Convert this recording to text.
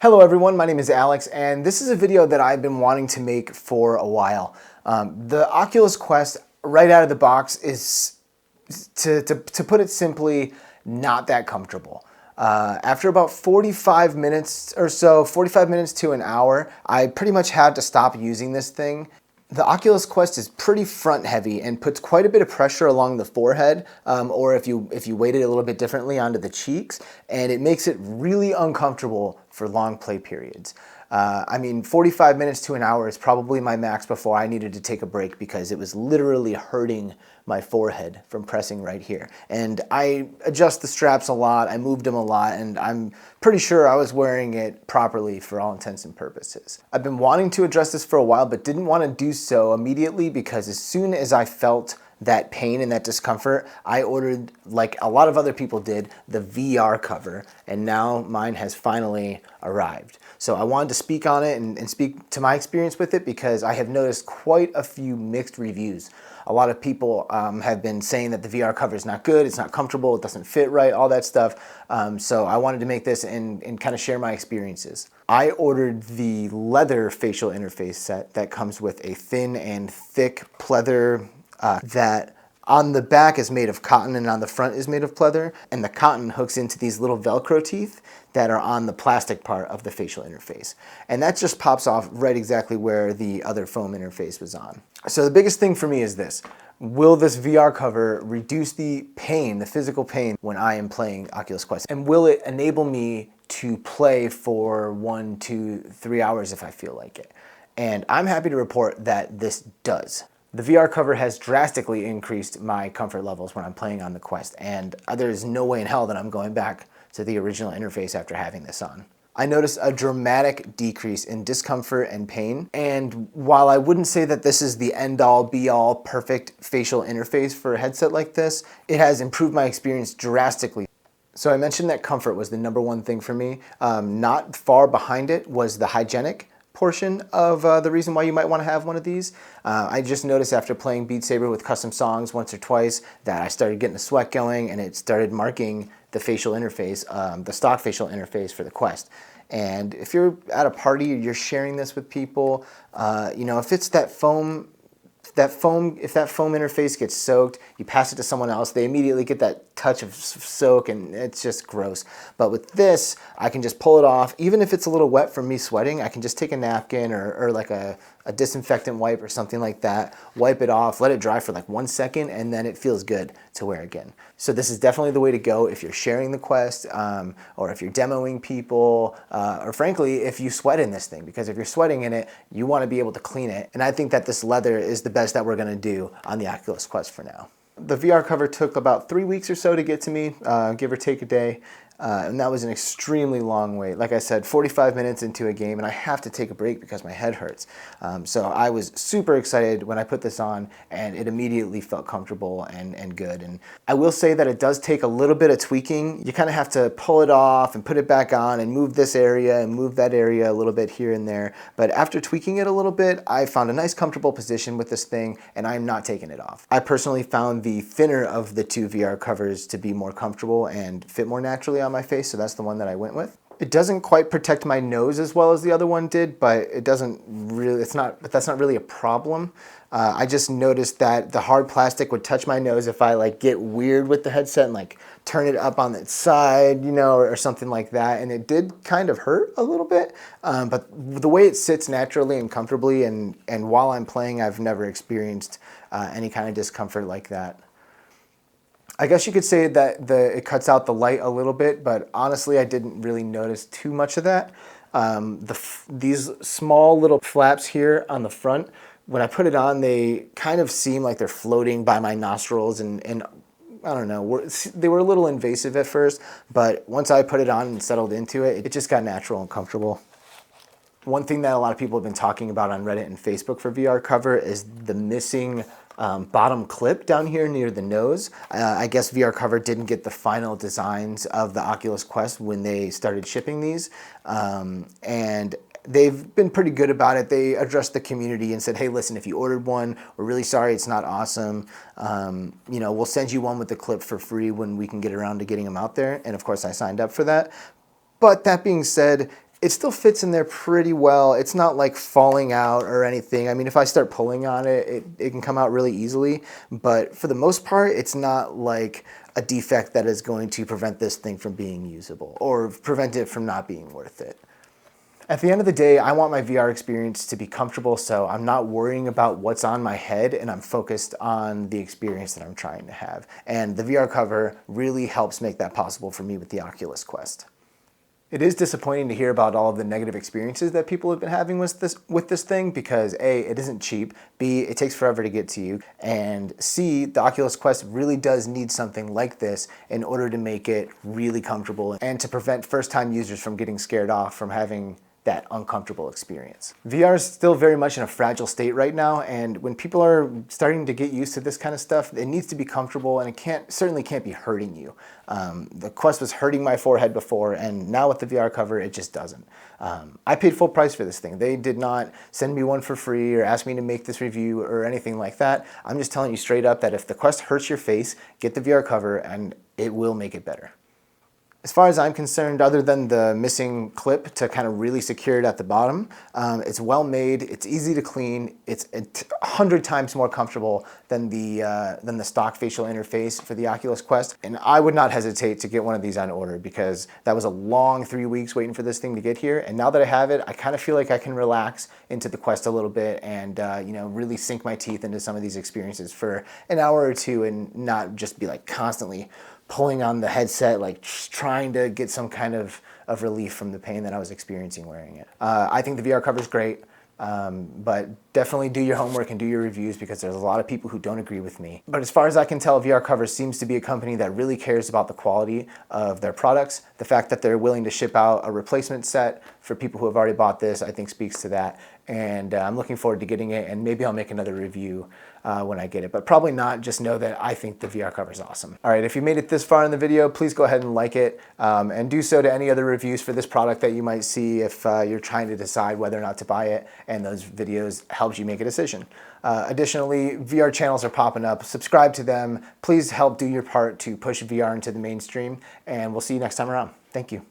Hello everyone, my name is Alex, and this is a video that I've been wanting to make for a while. The Oculus Quest, right out of the box, is, to put it simply, not that comfortable. After about 45 minutes or so, 45 minutes to an hour, I pretty much had to stop using this thing. The Oculus Quest is pretty front heavy and puts quite a bit of pressure along the forehead, or if you weight it a little bit differently, onto the cheeks, and it makes it really uncomfortable for long play periods. I mean, 45 minutes to an hour is probably my max before I needed to take a break because it was literally hurting my forehead from pressing right here. And I adjust the straps a lot, I moved them a lot, and I'm pretty sure I was wearing it properly for all intents and purposes. I've been wanting to address this for a while, but didn't want to do so immediately because as soon as I felt that pain and that discomfort, I ordered, like a lot of other people did, the VR cover, and now mine has finally arrived. So I wanted to speak on it and speak to my experience with it because I have noticed quite a few mixed reviews. A lot of people have been saying that the VR cover is not good, it's not comfortable, it doesn't fit right, all that stuff. So I wanted to make this and kind of share my experiences. I ordered the leather facial interface set that comes with a thin and thick pleather that on the back is made of cotton and on the front is made of pleather, and the cotton hooks into these little Velcro teeth that are on the plastic part of the facial interface. And that just pops off right exactly where the other foam interface was on. So the biggest thing for me is this: will this VR cover reduce the pain, the physical pain, when I am playing Oculus Quest? And will it enable me to play for 1, 2, 3 hours if I feel like it? And I'm happy to report that this does. The VR cover has drastically increased my comfort levels when I'm playing on the Quest, and there's no way in hell that I'm going back to the original interface after having this on. I noticed a dramatic decrease in discomfort and pain, and while I wouldn't say that this is the end-all, be-all, perfect facial interface for a headset like this, it has improved my experience drastically. So I mentioned that comfort was the #1 thing for me. Not far behind it was the hygienic portion of the reason why you might want to have one of these. I just noticed after playing Beat Saber with custom songs once or twice that I started getting a sweat going, and it started marking the facial interface, the stock facial interface for the Quest. And if you're at a party or you're sharing this with people, you know, if it's that foam, if that foam interface gets soaked, you pass it to someone else, they immediately get that touch of soak, and it's just gross. But with this, I can just pull it off. Even if it's a little wet from me sweating, I can just take a napkin or like a disinfectant wipe or something like that, wipe it off, let it dry for like 1 second, and then it feels good to wear again. So this is definitely the way to go if you're sharing the Quest, or if you're demoing people, or frankly, if you sweat in this thing, because if you're sweating in it, you want to be able to clean it. And I think that this leather is the best that we're going to do on the Oculus Quest for now. The VR cover took about 3 weeks or so to get to me, give or take a day. And that was an extremely long wait. Like I said, 45 minutes into a game, and I have to take a break because my head hurts. So I was super excited when I put this on, and it immediately felt comfortable and good. And I will say that it does take a little bit of tweaking. You kind of have to pull it off and put it back on and move this area and move that area a little bit here and there. But after tweaking it a little bit, I found a nice comfortable position with this thing, and I'm not taking it off. I personally found the thinner of the two VR covers to be more comfortable and fit more naturally on my face, so that's the one that I went with. It doesn't quite protect my nose as well as the other one did, but it doesn't really, that's not really a problem. I just noticed that the hard plastic would touch my nose if I like get weird with the headset and like turn it up on its side, you know, or something like that, and it did kind of hurt a little bit, but the way it sits naturally and comfortably, and while I'm playing, I've never experienced any kind of discomfort like that. I guess you could say that it cuts out the light a little bit, but honestly, I didn't really notice too much of that. These small little flaps here on the front, when I put it on, they kind of seem like they're floating by my nostrils, and I don't know, they were a little invasive at first, but once I put it on and settled into it, it just got natural and comfortable. One thing that a lot of people have been talking about on Reddit and Facebook for VR cover is the missing bottom clip down here near the nose. I guess VR cover didn't get the final designs of the Oculus Quest when they started shipping these, and they've been pretty good about it. They addressed the community and said, hey, listen, if you ordered one, we're really sorry it's not awesome. You know, we'll send you one with the clip for free when we can get around to getting them out there. And of course I signed up for that. But that being said, it still fits in there pretty well. It's not like falling out or anything. I mean, if I start pulling on it, it can come out really easily, but for the most part, it's not like a defect that is going to prevent this thing from being usable or prevent it from not being worth it. At the end of the day, I want my VR experience to be comfortable, so I'm not worrying about what's on my head and I'm focused on the experience that I'm trying to have. And the VR cover really helps make that possible for me with the Oculus Quest. It is disappointing to hear about all of the negative experiences that people have been having with this thing because A, it isn't cheap, B, it takes forever to get to you, and C, the Oculus Quest really does need something like this in order to make it really comfortable and to prevent first-time users from getting scared off from having that uncomfortable experience. VR is still very much in a fragile state right now, and when people are starting to get used to this kind of stuff, it needs to be comfortable, and it certainly can't be hurting you. The Quest was hurting my forehead before, and now with the VR cover, it just doesn't. I paid full price for this thing. They did not send me one for free or ask me to make this review or anything like that. I'm just telling you straight up that if the Quest hurts your face, get the VR cover and it will make it better. As far as I'm concerned, other than the missing clip to kind of really secure it at the bottom, it's well made, it's easy to clean, it's 100 times more comfortable than the stock facial interface for the Oculus Quest. And I would not hesitate to get one of these on order because that was a long 3 weeks waiting for this thing to get here. And now that I have it, I kind of feel like I can relax into the Quest a little bit and really sink my teeth into some of these experiences for an hour or two and not just be like constantly pulling on the headset, like trying to get some kind of relief from the pain that I was experiencing wearing it. I think the VR cover is great, but definitely do your homework and do your reviews because there's a lot of people who don't agree with me. But as far as I can tell, VR Cover seems to be a company that really cares about the quality of their products. The fact that they're willing to ship out a replacement set for people who have already bought this, I think speaks to that. And I'm looking forward to getting it, and maybe I'll make another review when I get it, but probably not. Just know that I think the VR cover is awesome. All right, if you made it this far in the video, please go ahead and like it, and do so to any other reviews for this product that you might see if you're trying to decide whether or not to buy it, and those videos helps you make a decision. Additionally, VR channels are popping up. Subscribe to them. Please help do your part to push VR into the mainstream, and we'll see you next time around. Thank you.